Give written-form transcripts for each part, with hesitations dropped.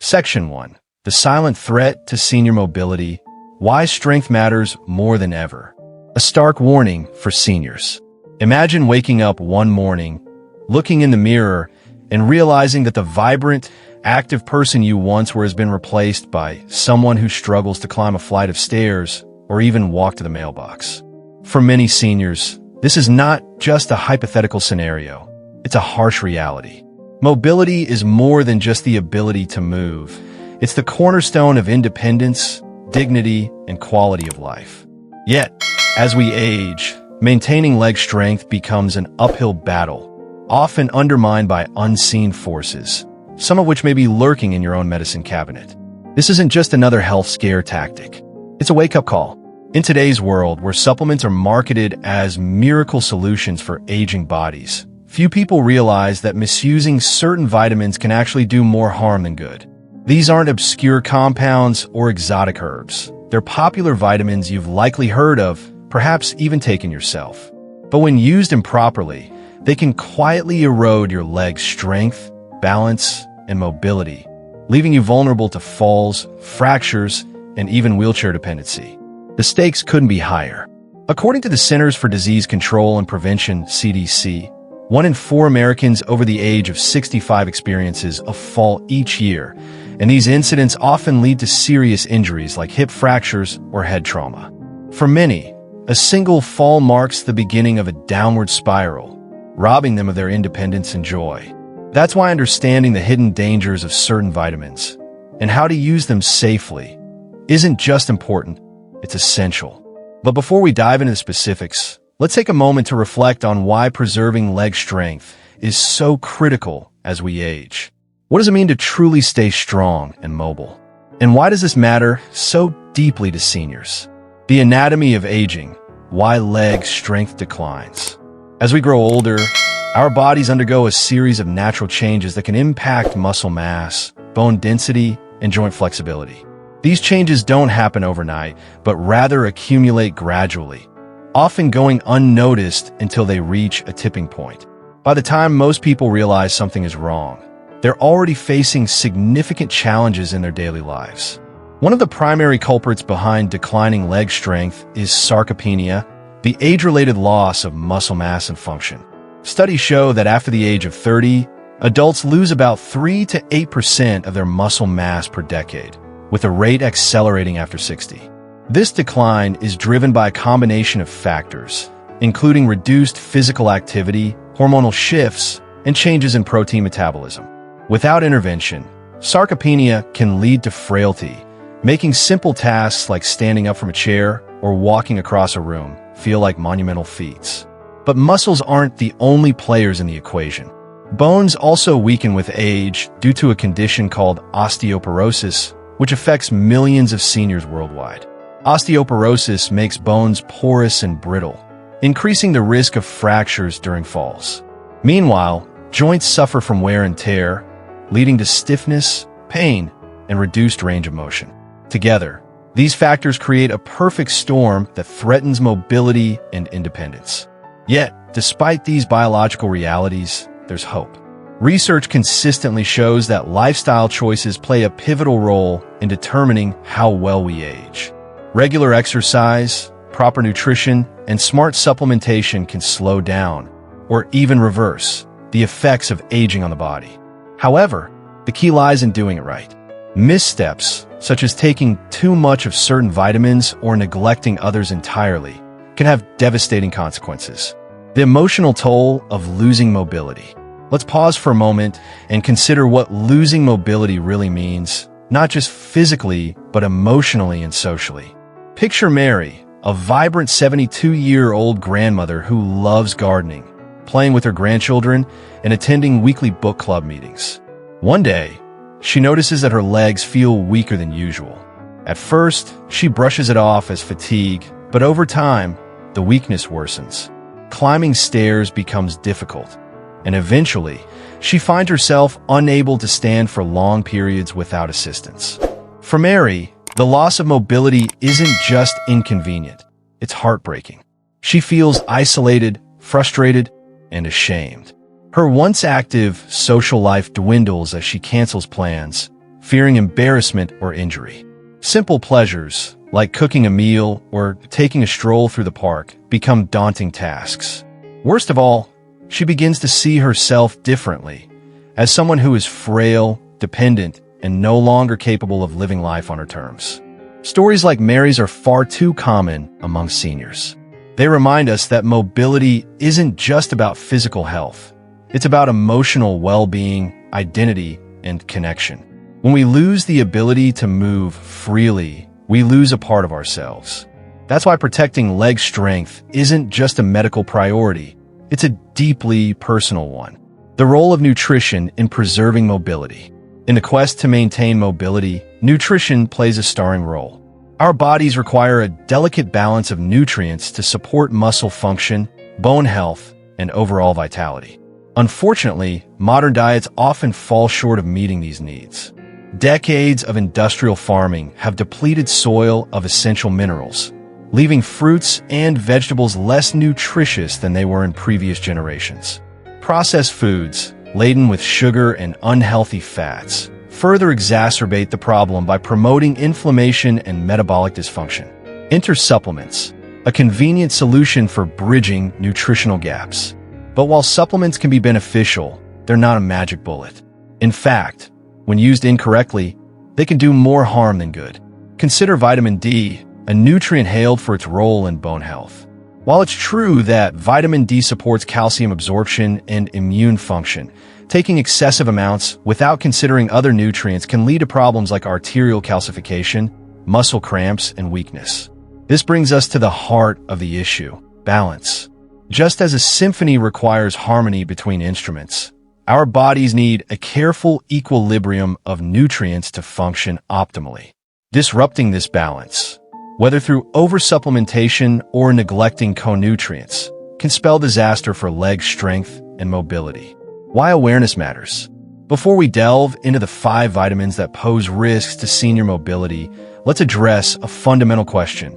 Section 1. The silent threat to senior mobility. Why strength matters more than ever. A stark warning for seniors. Imagine waking up one morning, looking in the mirror, and realizing that the vibrant, active person you once were has been replaced by someone who struggles to climb a flight of stairs or even walk to the mailbox. For many seniors, this is not just a hypothetical scenario. It's a harsh reality. Mobility is more than just the ability to move. It's the cornerstone of independence, dignity, and quality of life. Yet, as we age, maintaining leg strength becomes an uphill battle, often undermined by unseen forces, some of which may be lurking in your own medicine cabinet. This isn't just another health scare tactic. It's a wake-up call. In today's world, where supplements are marketed as miracle solutions for aging bodies, few people realize that misusing certain vitamins can actually do more harm than good. These aren't obscure compounds or exotic herbs. They're popular vitamins you've likely heard of, perhaps even taken yourself. But when used improperly, they can quietly erode your leg strength, balance, and mobility, leaving you vulnerable to falls, fractures, and even wheelchair dependency. The stakes couldn't be higher. According to the Centers for Disease Control and Prevention, CDC, 1 in 4 Americans over the age of 65 experiences a fall each year, and these incidents often lead to serious injuries like hip fractures or head trauma. For many, a single fall marks the beginning of a downward spiral, robbing them of their independence and joy. That's why understanding the hidden dangers of certain vitamins and how to use them safely isn't just important, it's essential. But before we dive into the specifics, let's take a moment to reflect on why preserving leg strength is so critical as we age. What does it mean to truly stay strong and mobile? And why does this matter so deeply to seniors? The anatomy of aging, why leg strength declines. As we grow older, our bodies undergo a series of natural changes that can impact muscle mass, bone density, and joint flexibility. These changes don't happen overnight, but rather accumulate gradually, often going unnoticed until they reach a tipping point. By the time most people realize something is wrong, they're already facing significant challenges in their daily lives. One of the primary culprits behind declining leg strength is sarcopenia, the age-related loss of muscle mass and function. Studies show that after the age of 30, adults lose about 3 to 8% of their muscle mass per decade, with the rate accelerating after 60. This decline is driven by a combination of factors, including reduced physical activity, hormonal shifts, and changes in protein metabolism. Without intervention, sarcopenia can lead to frailty, making simple tasks like standing up from a chair or walking across a room feel like monumental feats. But muscles aren't the only players in the equation. Bones also weaken with age due to a condition called osteoporosis, which affects millions of seniors worldwide. Osteoporosis makes bones porous and brittle, increasing the risk of fractures during falls. Meanwhile, joints suffer from wear and tear, leading to stiffness, pain, and reduced range of motion. Together, these factors create a perfect storm that threatens mobility and independence. Yet, despite these biological realities, there's hope. Research consistently shows that lifestyle choices play a pivotal role in determining how well we age. Regular exercise, proper nutrition, and smart supplementation can slow down, or even reverse, the effects of aging on the body. However, the key lies in doing it right. Missteps, such as taking too much of certain vitamins or neglecting others entirely, can have devastating consequences. The emotional toll of losing mobility. Let's pause for a moment and consider what losing mobility really means, not just physically, but emotionally and socially. Picture Mary, a vibrant 72-year-old grandmother who loves gardening, playing with her grandchildren, and attending weekly book club meetings. One day, she notices that her legs feel weaker than usual. At first, she brushes it off as fatigue, but over time, the weakness worsens. Climbing stairs becomes difficult, and eventually, she finds herself unable to stand for long periods without assistance. For Mary, the loss of mobility isn't just inconvenient, it's heartbreaking. She feels isolated, frustrated, and ashamed. Her once active social life dwindles as she cancels plans, fearing embarrassment or injury. Simple pleasures, like cooking a meal or taking a stroll through the park, become daunting tasks. Worst of all, she begins to see herself differently, as someone who is frail, dependent, and no longer capable of living life on her terms. Stories like Mary's are far too common among seniors. They remind us that mobility isn't just about physical health. It's about emotional well-being, identity, and connection. When we lose the ability to move freely, we lose a part of ourselves. That's why protecting leg strength isn't just a medical priority. It's a deeply personal one. The role of nutrition in preserving mobility. In the quest to maintain mobility, nutrition plays a starring role. Our bodies require a delicate balance of nutrients to support muscle function, bone health, and overall vitality. Unfortunately, modern diets often fall short of meeting these needs. Decades of industrial farming have depleted soil of essential minerals, leaving fruits and vegetables less nutritious than they were in previous generations. Processed foods, laden with sugar and unhealthy fats, further exacerbate the problem by promoting inflammation and metabolic dysfunction. Enter supplements, a convenient solution for bridging nutritional gaps. But while supplements can be beneficial, they're not a magic bullet. In fact, when used incorrectly, they can do more harm than good. Consider vitamin D, a nutrient hailed for its role in bone health. While it's true that vitamin D supports calcium absorption and immune function, taking excessive amounts without considering other nutrients can lead to problems like arterial calcification, muscle cramps, and weakness. This brings us to the heart of the issue: balance. Just as a symphony requires harmony between instruments, our bodies need a careful equilibrium of nutrients to function optimally. Disrupting this balance, whether through oversupplementation or neglecting co-nutrients, can spell disaster for leg strength and mobility. Why awareness matters. Before we delve into the 5 vitamins that pose risks to senior mobility, let's address a fundamental question.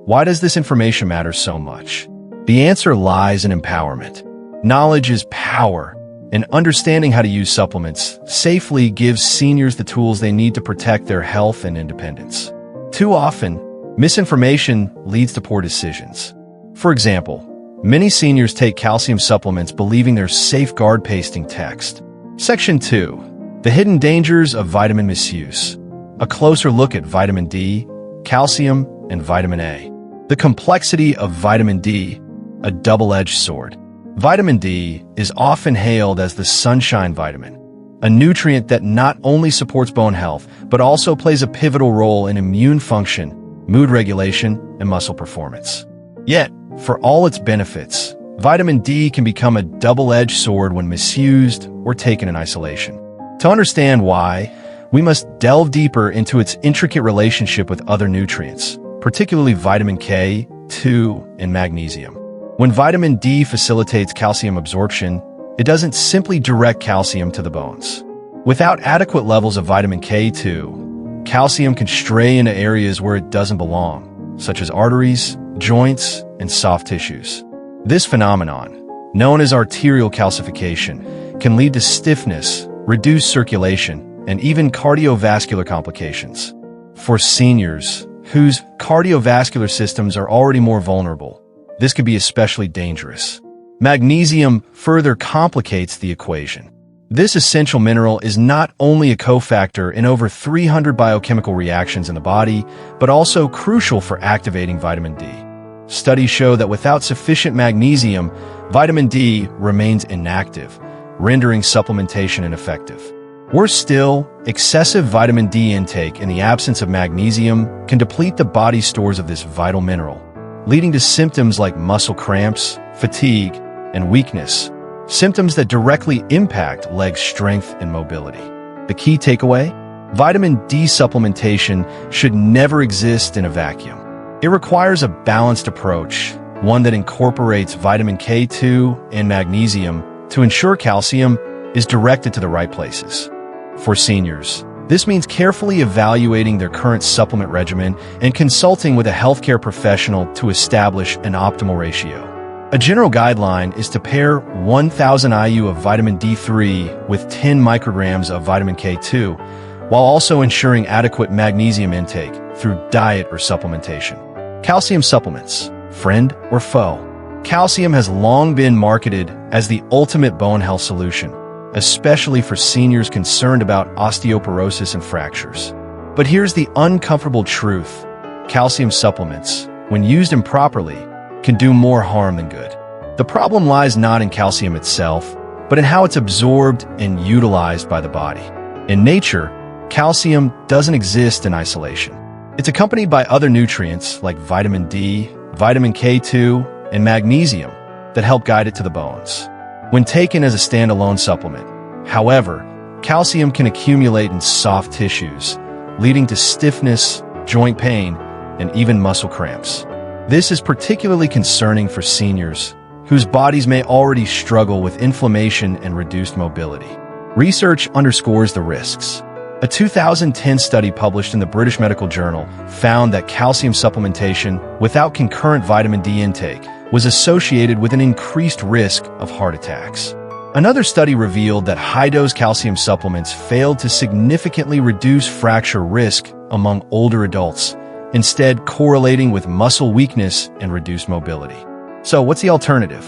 Why does this information matter so much? The answer lies in empowerment. Knowledge is power, and understanding how to use supplements safely gives seniors the tools they need to protect their health and independence. Too often, misinformation leads to poor decisions. For example, many seniors take calcium supplements believing there's safeguard pasting text. Section 2. The hidden dangers of vitamin misuse. A closer look at vitamin D, calcium, and vitamin A. The complexity of vitamin D, a double-edged sword. Vitamin D is often hailed as the sunshine vitamin, a nutrient that not only supports bone health, but also plays a pivotal role in immune function, mood regulation, and muscle performance. Yet, for all its benefits, vitamin D can become a double-edged sword when misused or taken in isolation. To understand why, we must delve deeper into its intricate relationship with other nutrients, particularly vitamin K, 2, and magnesium. When vitamin D facilitates calcium absorption, it doesn't simply direct calcium to the bones. Without adequate levels of vitamin K2, calcium can stray into areas where it doesn't belong, such as arteries, joints, and soft tissues. This phenomenon, known as arterial calcification, can lead to stiffness, reduced circulation, and even cardiovascular complications. For seniors whose cardiovascular systems are already more vulnerable, this could be especially dangerous. Magnesium further complicates the equation. This essential mineral is not only a cofactor in over 300 biochemical reactions in the body, but also crucial for activating vitamin D. Studies show that without sufficient magnesium, vitamin D remains inactive, rendering supplementation ineffective. Worse still, excessive vitamin D intake in the absence of magnesium can deplete the body's stores of this vital mineral, leading to symptoms like muscle cramps, fatigue, and weakness, symptoms that directly impact leg strength and mobility. The key takeaway? Vitamin D supplementation should never exist in a vacuum. It requires a balanced approach, one that incorporates vitamin K2 and magnesium to ensure calcium is directed to the right places. For seniors, this means carefully evaluating their current supplement regimen and consulting with a healthcare professional to establish an optimal ratio. A general guideline is to pair 1,000 IU of vitamin D3 with 10 micrograms of vitamin K2, while also ensuring adequate magnesium intake through diet or supplementation. Calcium supplements, friend or foe? Calcium has long been marketed as the ultimate bone health solution, especially for seniors concerned about osteoporosis and fractures. But here's the uncomfortable truth. Calcium supplements, when used improperly, can do more harm than good. The problem lies not in calcium itself, but in how it's absorbed and utilized by the body. In nature, calcium doesn't exist in isolation. It's accompanied by other nutrients like vitamin D, vitamin K2, and magnesium that help guide it to the bones. When taken as a standalone supplement, however, calcium can accumulate in soft tissues, leading to stiffness, joint pain, and even muscle cramps. This is particularly concerning for seniors whose bodies may already struggle with inflammation and reduced mobility. Research underscores the risks. A 2010 study published in the British Medical Journal found that calcium supplementation without concurrent vitamin D intake was associated with an increased risk of heart attacks. Another study revealed that high-dose calcium supplements failed to significantly reduce fracture risk among older adults, instead correlating with muscle weakness and reduced mobility. So what's the alternative?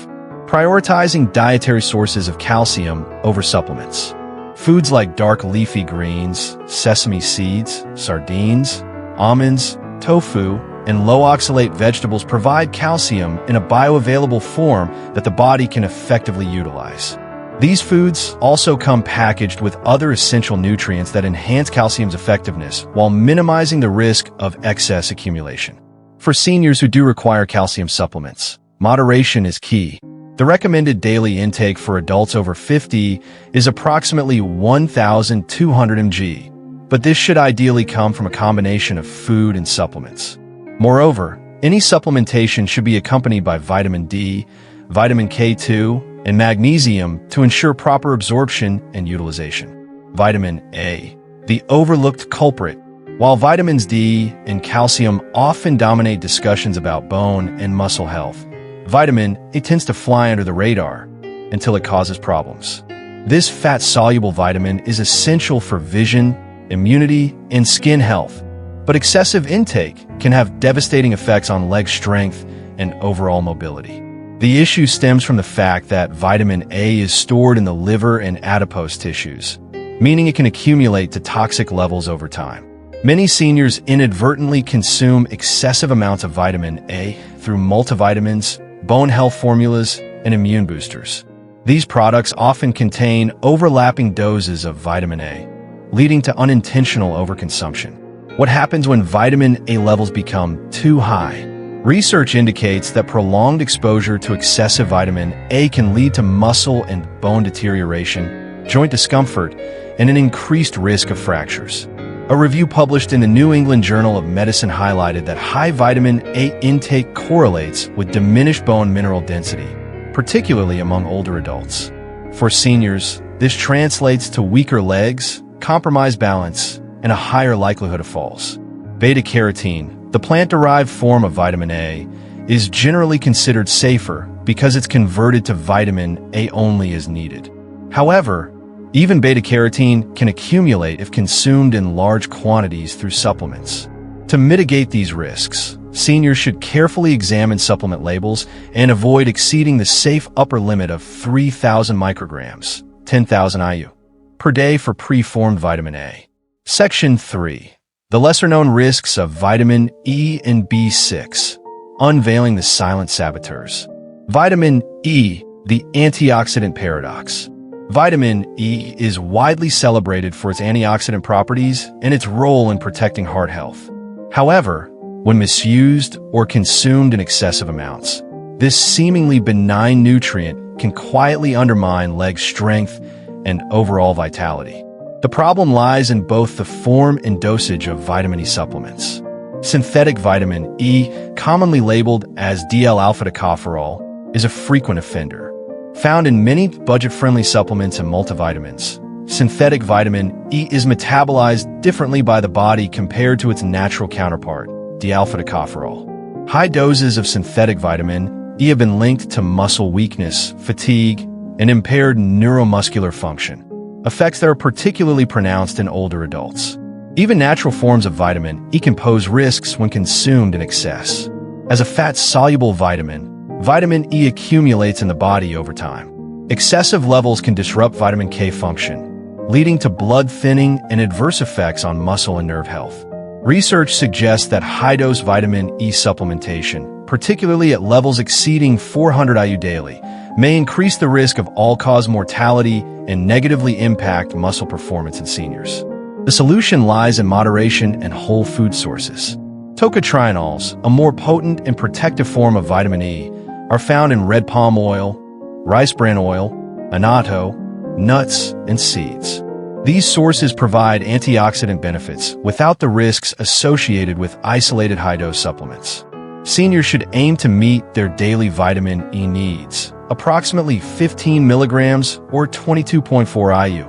Prioritizing dietary sources of calcium over supplements. Foods like dark leafy greens, sesame seeds, sardines, almonds, tofu, and low-oxalate vegetables provide calcium in a bioavailable form that the body can effectively utilize. These foods also come packaged with other essential nutrients that enhance calcium's effectiveness while minimizing the risk of excess accumulation. For seniors who do require calcium supplements, moderation is key. The recommended daily intake for adults over 50 is approximately 1,200 mg, but this should ideally come from a combination of food and supplements. Moreover, any supplementation should be accompanied by vitamin D, vitamin K2, and magnesium to ensure proper absorption and utilization. Vitamin A, the overlooked culprit. While vitamins D and calcium often dominate discussions about bone and muscle health, vitamin A tends to fly under the radar until it causes problems. This fat-soluble vitamin is essential for vision, immunity, and skin health, but excessive intake can have devastating effects on leg strength and overall mobility. The issue stems from the fact that vitamin A is stored in the liver and adipose tissues, meaning it can accumulate to toxic levels over time. Many seniors inadvertently consume excessive amounts of vitamin A through multivitamins, bone health formulas, and immune boosters. These products often contain overlapping doses of vitamin A, leading to unintentional overconsumption. What happens when vitamin A levels become too high? Research indicates that prolonged exposure to excessive vitamin A can lead to muscle and bone deterioration, joint discomfort, and an increased risk of fractures. A review published in the New England Journal of Medicine highlighted that high vitamin A intake correlates with diminished bone mineral density, particularly among older adults. For seniors, this translates to weaker legs, compromised balance, and a higher likelihood of falls. Beta-carotene, the plant-derived form of vitamin A, is generally considered safer because it's converted to vitamin A only as needed. However, even beta-carotene can accumulate if consumed in large quantities through supplements. To mitigate these risks, seniors should carefully examine supplement labels and avoid exceeding the safe upper limit of 3,000 micrograms, 10,000 IU, per day for preformed vitamin A. Section 3. The lesser-known risks of vitamin E and B6. Unveiling the silent saboteurs. Vitamin E, the antioxidant paradox. Vitamin E is widely celebrated for its antioxidant properties and its role in protecting heart health. However, when misused or consumed in excessive amounts, this seemingly benign nutrient can quietly undermine leg strength and overall vitality. The problem lies in both the form and dosage of vitamin E supplements. Synthetic vitamin E, commonly labeled as DL-alpha tocopherol, is a frequent offender. Found in many budget-friendly supplements and multivitamins, synthetic vitamin E is metabolized differently by the body compared to its natural counterpart, D-alpha tocopherol. High doses of synthetic vitamin E have been linked to muscle weakness, fatigue, and impaired neuromuscular function. effects that are particularly pronounced in older adults. Even natural forms of vitamin E can pose risks when consumed in excess. As a fat-soluble vitamin, vitamin E accumulates in the body over time. Excessive levels can disrupt vitamin K function, leading to blood thinning and adverse effects on muscle and nerve health. Research suggests that high-dose vitamin E supplementation, particularly at levels exceeding 400 IU daily, may increase the risk of all-cause mortality and negatively impact muscle performance in seniors. The solution lies in moderation and whole food sources. Tocotrienols, a more potent and protective form of vitamin E, are found in red palm oil, rice bran oil, annatto, nuts, and seeds. These sources provide antioxidant benefits without the risks associated with isolated high-dose supplements. Seniors should aim to meet their daily vitamin E needs, approximately 15 milligrams or 22.4 IU,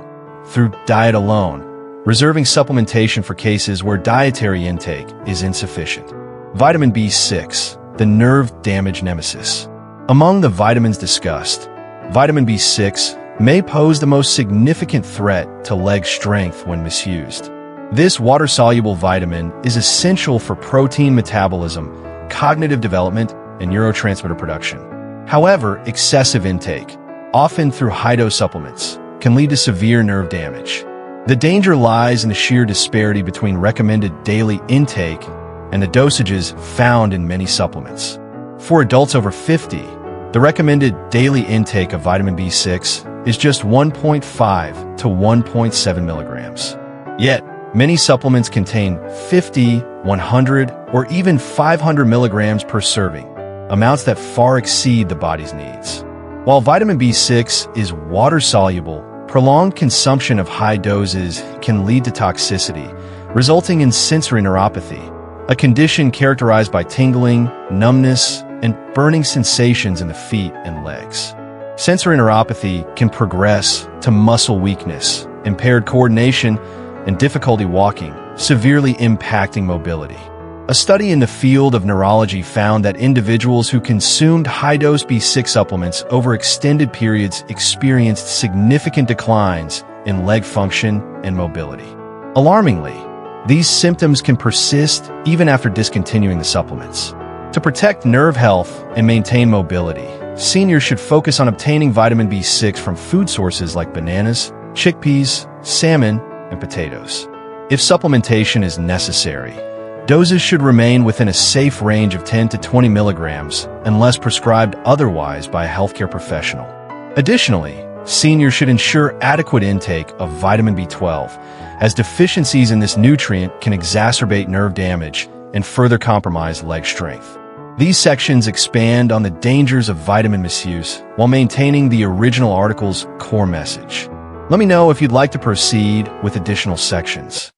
through diet alone, reserving supplementation for cases where dietary intake is insufficient. Vitamin B6, the nerve damage nemesis. Among the vitamins discussed, vitamin B6 may pose the most significant threat to leg strength when misused. This water-soluble vitamin is essential for protein metabolism, cognitive development, and neurotransmitter production. However, excessive intake, often through high-dose supplements, can lead to severe nerve damage. The danger lies in the sheer disparity between recommended daily intake and the dosages found in many supplements. For adults over 50, the recommended daily intake of vitamin B6 is just 1.5 to 1.7 milligrams. Yet, many supplements contain 50, 100, or even 500 milligrams per serving, amounts that far exceed the body's needs. While vitamin B6 is water-soluble, prolonged consumption of high doses can lead to toxicity, resulting in sensory neuropathy, a condition characterized by tingling, numbness, and burning sensations in the feet and legs. Sensory neuropathy can progress to muscle weakness, impaired coordination, and difficulty walking, severely impacting mobility. A study in the field of neurology found that individuals who consumed high-dose B6 supplements over extended periods experienced significant declines in leg function and mobility. Alarmingly, these symptoms can persist even after discontinuing the supplements. To protect nerve health and maintain mobility, seniors should focus on obtaining vitamin B6 from food sources like bananas, chickpeas, salmon, and potatoes. If supplementation is necessary, doses should remain within a safe range of 10 to 20 milligrams unless prescribed otherwise by a healthcare professional. Additionally, seniors should ensure adequate intake of vitamin B12, as deficiencies in this nutrient can exacerbate nerve damage and further compromise leg strength. These sections expand on the dangers of vitamin misuse while maintaining the original article's core message. Let me know if you'd like to proceed with additional sections.